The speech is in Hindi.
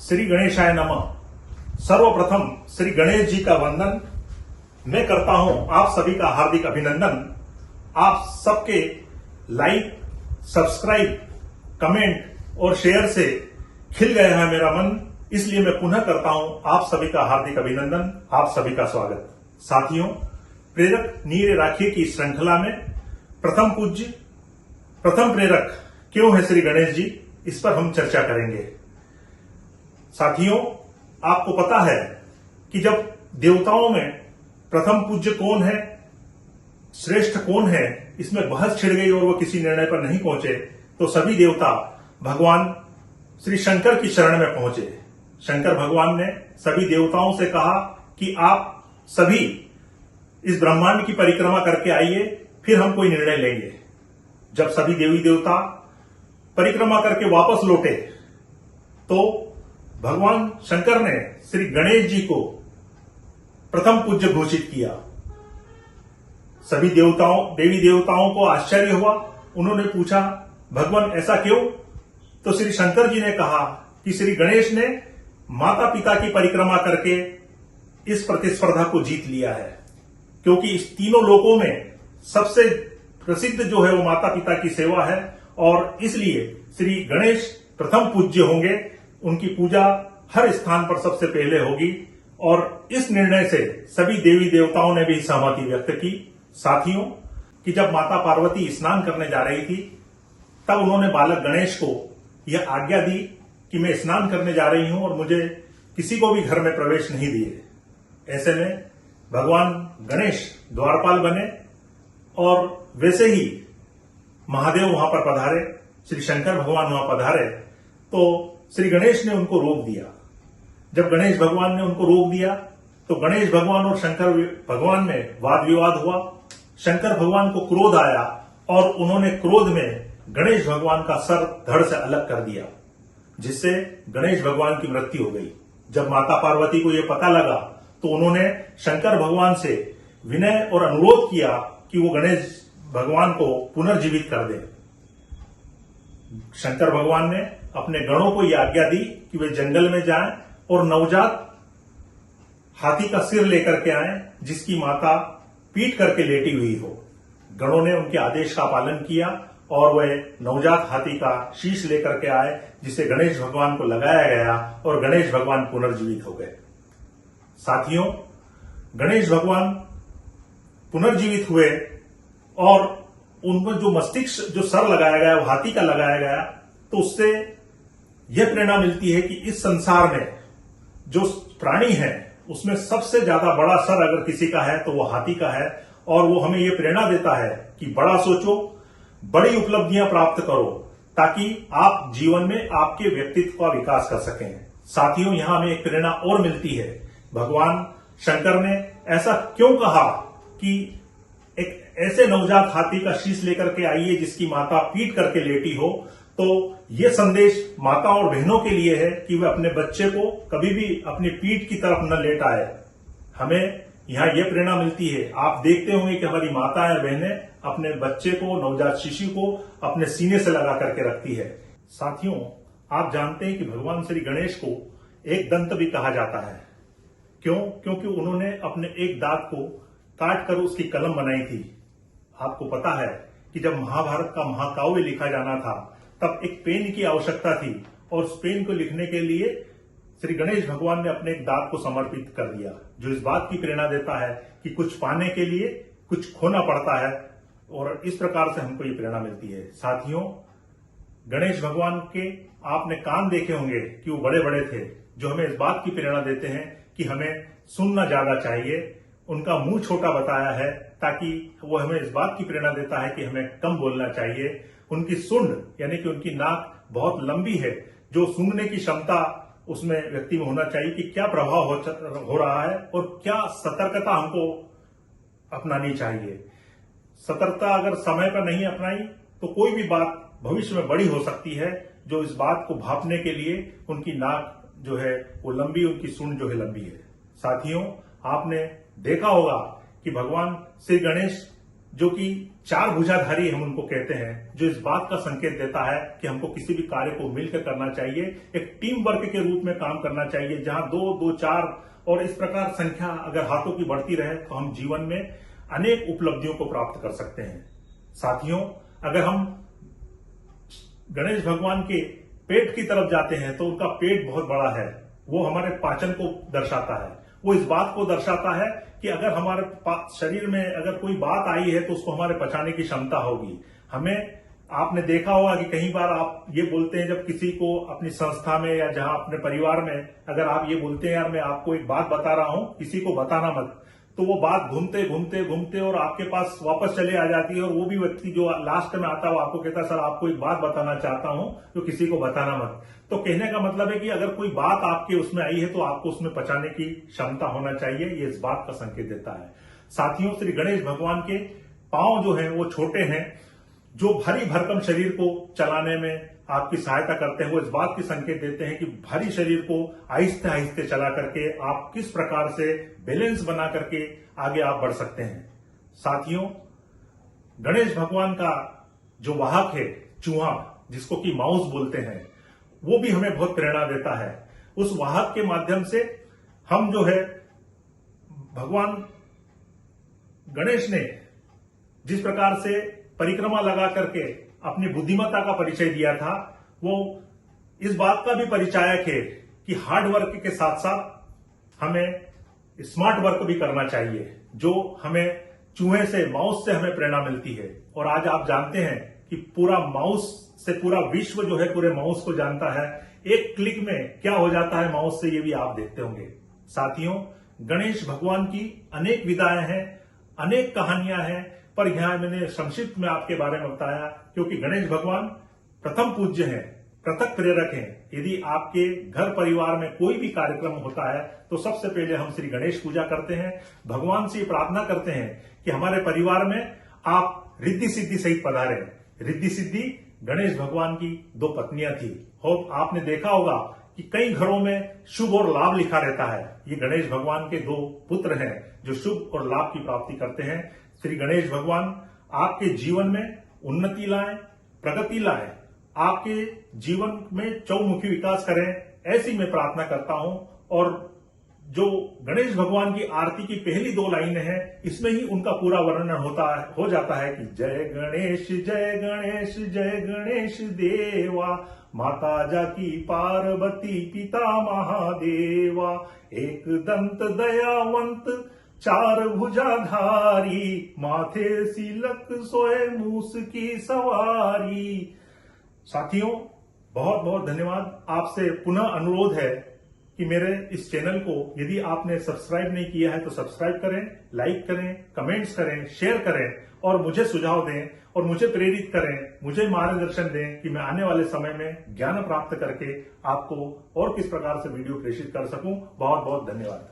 श्री गणेशाय नमः। सर्वप्रथम श्री गणेश जी का वंदन मैं करता हूं। आप सभी का हार्दिक अभिनंदन। आप सबके लाइक, सब्सक्राइब, कमेंट और शेयर से खिल गया है मेरा मन, इसलिए मैं पुनः करता हूं आप सभी का हार्दिक अभिनंदन, आप सभी का स्वागत। साथियों, प्रेरक नीरे राखिए की श्रृंखला में प्रथम प्रेरक क्यों है श्री गणेश जी, इस पर हम चर्चा करेंगे। साथियों, आपको पता है कि जब देवताओं में प्रथम पूज्य कौन है, श्रेष्ठ कौन है, इसमें बहस छिड़ गई और वो किसी निर्णय पर नहीं पहुंचे, तो सभी देवता भगवान श्री शंकर की शरण में पहुंचे। शंकर भगवान ने सभी देवताओं से कहा कि आप सभी इस ब्रह्मांड की परिक्रमा करके आइए, फिर हम कोई निर्णय लेंगे। जब सभी देवी देवता परिक्रमा करके वापस लौटे तो भगवान शंकर ने श्री गणेश जी को प्रथम पूज्य घोषित किया। सभी देवी देवताओं को आश्चर्य हुआ। उन्होंने पूछा, भगवान ऐसा क्यों? तो श्री शंकर जी ने कहा कि श्री गणेश ने माता पिता की परिक्रमा करके इस प्रतिस्पर्धा को जीत लिया है, क्योंकि इस तीनों लोकों में सबसे प्रसिद्ध जो है वो माता पिता की सेवा है, और इसलिए श्री गणेश प्रथम पूज्य होंगे। उनकी पूजा हर स्थान पर सबसे पहले होगी, और इस निर्णय से सभी देवी देवताओं ने भी सहमति व्यक्त की। साथियों, कि जब माता पार्वती स्नान करने जा रही थी, तब उन्होंने बालक गणेश को यह आज्ञा दी कि मैं स्नान करने जा रही हूं और मुझे किसी को भी घर में प्रवेश नहीं दिए। ऐसे में भगवान गणेश द्वारपाल बने, और वैसे ही महादेव वहां पर पधारे, श्री शंकर भगवान वहां पधारे, तो श्री गणेश ने उनको रोक दिया। जब गणेश भगवान ने उनको रोक दिया तो गणेश भगवान और शंकर भगवान में वाद विवाद हुआ। शंकर भगवान को क्रोध आया और उन्होंने क्रोध में गणेश भगवान का सर धड़ से अलग कर दिया, जिससे गणेश भगवान की मृत्यु हो गई। जब माता पार्वती को यह पता लगा तो उन्होंने शंकर भगवान से विनय और अनुरोध किया कि वो गणेश भगवान को पुनर्जीवित कर दे। शंकर भगवान ने अपने गणों को यह आज्ञा दी कि वे जंगल में जाएं और नवजात हाथी का सिर लेकर के आएं, जिसकी माता पीट करके लेटी हुई हो। गणों ने उनके आदेश का पालन किया और वे नवजात हाथी का शीश लेकर के आए, जिसे गणेश भगवान को लगाया गया और गणेश भगवान पुनर्जीवित हो गए। साथियों, गणेश भगवान पुनर्जीवित हुए और उनको जो मस्तिष्क, जो सर लगाया गया, वो हाथी का लगाया गया, तो उससे यह प्रेरणा मिलती है कि इस संसार में जो प्राणी है उसमें सबसे ज्यादा बड़ा सर अगर किसी का है तो वो हाथी का है, और वो हमें यह प्रेरणा देता है कि बड़ा सोचो, बड़ी उपलब्धियां प्राप्त करो, ताकि आप जीवन में आपके व्यक्तित्व का विकास कर सकें। साथियों, यहां हमें एक प्रेरणा और मिलती है। भगवान शंकर ने ऐसा क्यों कहा कि एक ऐसे नवजात हाथी का शीश लेकर के आइए जिसकी माता पीट करके लेटी हो? तो यह संदेश माता और बहनों के लिए है कि वे अपने बच्चे को कभी भी अपनी पीठ की तरफ न लेटाए। हमें यहां यह प्रेरणा मिलती है। आप देखते होंगे कि हमारी माताएं और बहनें अपने बच्चे को, नवजात शिशु को अपने सीने से लगा करके रखती है। साथियों, आप जानते हैं कि भगवान श्री गणेश को एक दंत भी कहा जाता है। क्यों? क्योंकि उन्होंने अपने एक दांत को काट कर उसकी कलम बनाई थी। आपको पता है कि जब महाभारत का महाकाव्य लिखा जाना था, तब एक पेन की आवश्यकता थी, और उस पेन को लिखने के लिए श्री गणेश भगवान ने अपने एक दांत को समर्पित कर दिया, जो इस बात की प्रेरणा देता है कि कुछ पाने के लिए कुछ खोना पड़ता है, और इस प्रकार से हमको ये प्रेरणा मिलती है। साथियों, गणेश भगवान के आपने कान देखे होंगे कि वो बड़े बड़े थे, जो हमें इस बात की प्रेरणा देते हैं कि हमें सुनना ज्यादा चाहिए। उनका मुंह छोटा बताया है ताकि वो हमें इस बात की प्रेरणा देता है कि हमें कम बोलना चाहिए। उनकी सूंड यानी कि उनकी नाक बहुत लंबी है, जो सूंघने की क्षमता उसमें व्यक्ति में होना चाहिए कि क्या प्रभाव हो रहा है और क्या सतर्कता हमको अपनानी चाहिए। सतर्कता अगर समय पर नहीं अपनाई तो कोई भी बात भविष्य में बड़ी हो सकती है, जो इस बात को भांपने के लिए उनकी नाक जो है वो लंबी, उनकी सूंड जो है लंबी है। साथियों, आपने देखा होगा कि भगवान श्री गणेश जो कि चार भुजाधारी हम उनको कहते हैं, जो इस बात का संकेत देता है कि हमको किसी भी कार्य को मिलकर करना चाहिए, एक टीम वर्क के रूप में काम करना चाहिए, जहां दो दो चार और इस प्रकार संख्या अगर हाथों की बढ़ती रहे तो हम जीवन में अनेक उपलब्धियों को प्राप्त कर सकते हैं। साथियों, अगर हम गणेश भगवान के पेट की तरफ जाते हैं तो उनका पेट बहुत बड़ा है, वो हमारे पाचन को दर्शाता है, वो इस बात को दर्शाता है कि अगर हमारे शरीर में अगर कोई बात आई है तो उसको हमारे पचाने की क्षमता होगी। हमें, आपने देखा होगा कि कई बार आप ये बोलते हैं जब किसी को अपनी संस्था में या जहां अपने परिवार में अगर आप ये बोलते हैं यार मैं आपको एक बात बता रहा हूं, किसी को बताना मत, तो वो बात घूमते घूमते घूमते और आपके पास वापस चले आ जाती है और वो भी व्यक्ति जो लास्ट में आता है वो आपको कहता है सर आपको एक बात बताना चाहता हूं जो किसी को बताना मत। तो कहने का मतलब है कि अगर कोई बात आपके उसमें आई है तो आपको उसमें पचाने की क्षमता होना चाहिए, ये इस बात का संकेत देता है। साथियों, श्री गणेश भगवान के पांव जो हैं वो छोटे हैं, जो भारी भरकम शरीर को चलाने में आपकी सहायता करते हैं। वो इस बात की संकेत देते हैं कि भारी शरीर को आहिस्ते आहिस्ते चला करके आप किस प्रकार से बैलेंस बना करके आगे आप बढ़ सकते हैं। साथियों, गणेश भगवान का जो वाहक है चूहा, जिसको कि माउस बोलते हैं, वो भी हमें बहुत प्रेरणा देता है। उस वाहक के माध्यम से हम जो है भगवान गणेश ने जिस प्रकार से परिक्रमा लगा करके अपनी बुद्धिमत्ता का परिचय दिया था, वो इस बात का भी परिचायक है कि हार्ड वर्क के साथ साथ हमें स्मार्ट वर्क भी करना चाहिए, जो हमें चूहे से, माउस से हमें प्रेरणा मिलती है। और आज आप जानते हैं कि पूरा माउस से पूरा विश्व जो है पूरे माउस को जानता है। एक क्लिक में क्या हो जाता है माउस से, ये भी आप देखते होंगे। साथियों, गणेश भगवान की अनेक विधाएं हैं, अनेक कहानियां हैं, पर यहां मैंने संक्षिप्त में आपके बारे में बताया क्योंकि गणेश भगवान प्रथम पूज्य हैं, पृथक प्रेरक हैं। यदि आपके घर परिवार में कोई भी कार्यक्रम होता है तो सबसे पहले हम श्री गणेश पूजा करते हैं, भगवान से प्रार्थना करते हैं कि हमारे परिवार में आप रिद्धि सिद्धि सहित पधारें। रिद्धि सिद्धि गणेश भगवान की दो पत्नियां थी और आपने देखा होगा कि कई घरों में शुभ और लाभ लिखा रहता है। ये गणेश भगवान के दो पुत्र हैं जो शुभ और लाभ की प्राप्ति करते हैं। श्री गणेश भगवान आपके जीवन में उन्नति लाएं, प्रगति लाएं, आपके जीवन में चौमुखी विकास करें, ऐसी मैं प्रार्थना करता हूं। और जो गणेश भगवान की आरती की पहली दो लाइनें हैं, इसमें ही उनका पूरा वर्णन हो जाता है कि जय गणेश जय गणेश जय गणेश देवा, माता जाकी पार्वती पिता महादेवा, एक दंत दयावंत चार भुजाधारी, माथे सिलक सोए मूस की सवारी। साथियों, बहुत बहुत धन्यवाद। आपसे पुनः अनुरोध है कि मेरे इस चैनल को यदि आपने सब्सक्राइब नहीं किया है तो सब्सक्राइब करें, लाइक करें, कमेंट्स करें, शेयर करें और मुझे सुझाव दें और मुझे प्रेरित करें, मुझे मार्गदर्शन दें कि मैं आने वाले समय में ज्ञान प्राप्त करके आपको और किस प्रकार से वीडियो प्रेषित कर सकूं। बहुत बहुत धन्यवाद।